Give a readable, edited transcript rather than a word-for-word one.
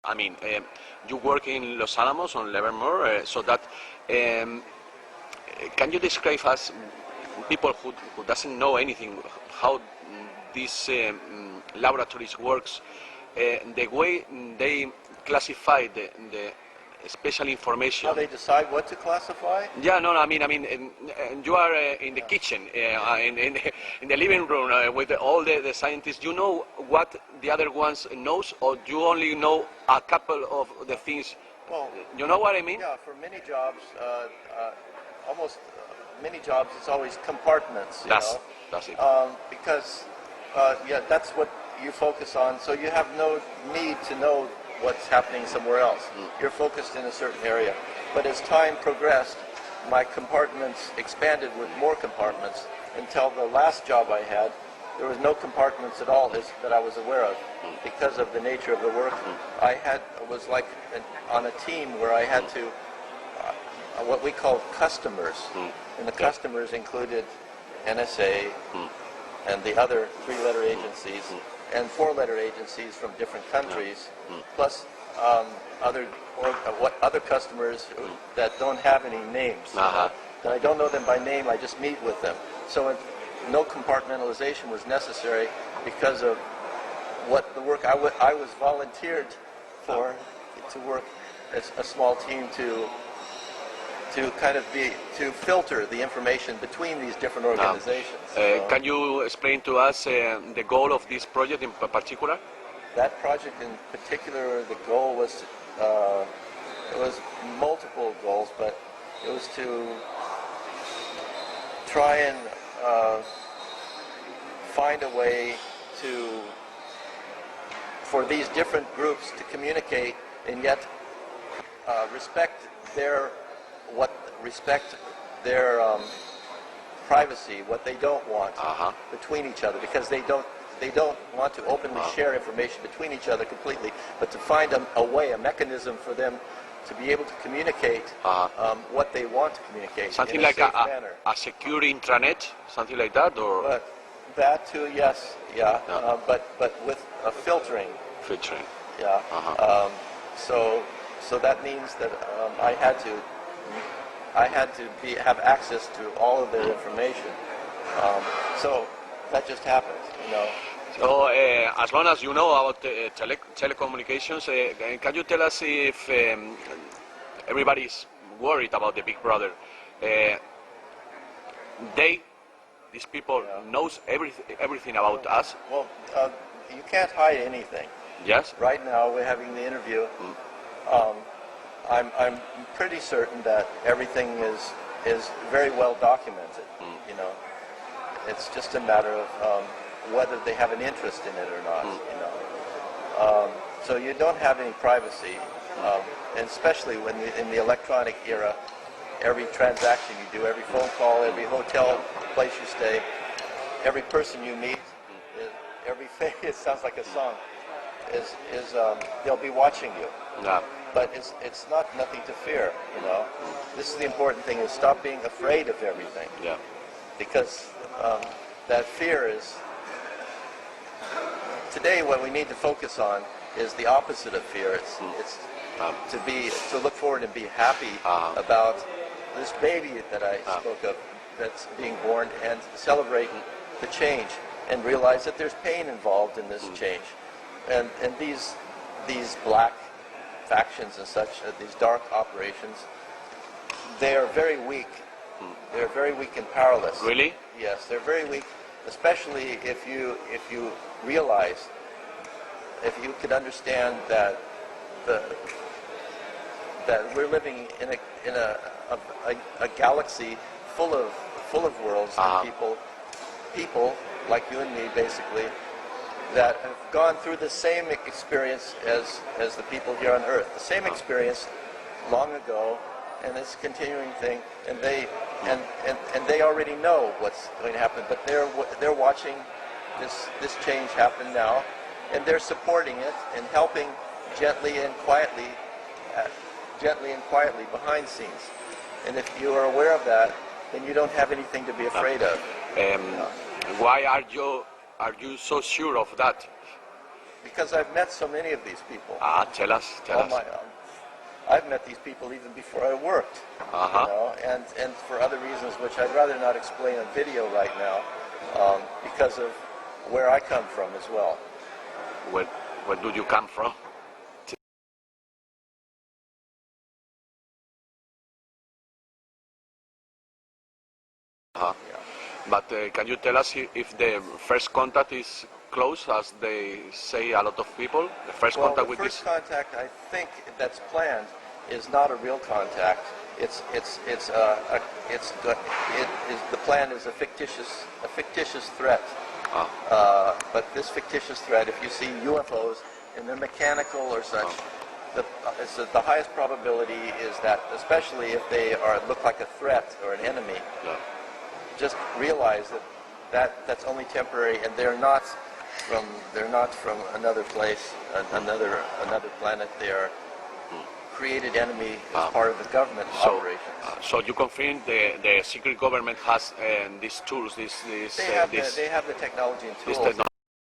I mean, you work in Los Alamos on Livermore, so that can you describe us people who doesn't know anything how these laboratories works, the way they classify the special information. How they decide what to classify? Yeah, no, I mean, you are in the kitchen, in the living room with all the scientists. You know what the other ones knows, or you only know a couple of the things. Well, you know what I mean? Yeah, for many jobs, almost many jobs, it's always compartments. That's it. Because yeah, that's what you focus on. So you have no need to know what's happening somewhere else. You're focused in a certain area. But as time progressed, my compartments expanded with more compartments until the last job I had, there was no compartments at all that I was aware of because of the nature of the work. I was like on a team where I had to, what we call customers, and the customers included NSA and the other 3-letter agencies and 4-letter agencies from different countries, plus other customers that don't have any names. That I don't know them by name, I just meet with them. So no compartmentalization was necessary because of what the work I was volunteered for, to work as a small team to kind of to filter the information between these different organizations. Can you explain to us the goal of this project in particular? That project in particular, the goal was, it was multiple goals, but it was to try and find a way for these different groups to communicate and yet respect their privacy, what they don't want between each other, because they don't want to openly share information between each other completely, but to find a way, a mechanism for them to be able to communicate what they want to communicate. Something in a like safe manner. A secure intranet, something like that, or But that too, yes, yeah. But with a filtering. Filtering. Yeah. So that means that I had to have access to all of their information. So that just happened, you know. So as long as you know about telecommunications, can you tell us if everybody's worried about the Big Brother? These people knows everything about us? Well, you can't hide anything. Yes. Right now we're having the interview. I'm pretty certain that everything is very well documented. You know, it's just a matter of whether they have an interest in it or not. You know, so you don't have any privacy, and especially when in the electronic era, every transaction you do, every phone call, every hotel place you stay, every person you meet, every face. It sounds like a song. They'll be watching you. Yeah. But it's nothing to fear, you know. This is the important thing, is stop being afraid of everything. Yeah. Because that fear is, today what we need to focus on is the opposite of fear. It's to look forward and be happy about this baby that I spoke of that's being born, and celebrate the change and realize that there's pain involved in this change. And these black factions and such, these dark operations, they are very weak. They're very weak and powerless. Really? Yes, they're very weak, especially if you realize, if you could understand that we're living in a galaxy full of worlds and people like you and me, basically, that have gone through the same experience as the people here on Earth. The same experience long ago, and this continuing thing, and they already know what's going to happen, but they're watching this change happen now, and they're supporting it and helping gently and quietly behind scenes. And if you are aware of that, then you don't have anything to be afraid of. Why are you so sure of that? Because I've met so many of these people. Tell us. I've met these people even before I worked, you know, and for other reasons which I'd rather not explain on video right now, because of where I come from as well. Where do you come from? But can you tell us if the first contact is close, as they say a lot of people? The first contact with this. The first contact, I think, that's planned is not a real contact. The plan is a fictitious threat. But this fictitious threat, if you see UFOs and they're mechanical or such, the highest probability is that, especially if they look like a threat or an enemy, just realize that's only temporary, and they're not from another place, another planet. They are created enemy as part of the government operations. So you confirm the secret government has these tools, they have the technology and tools.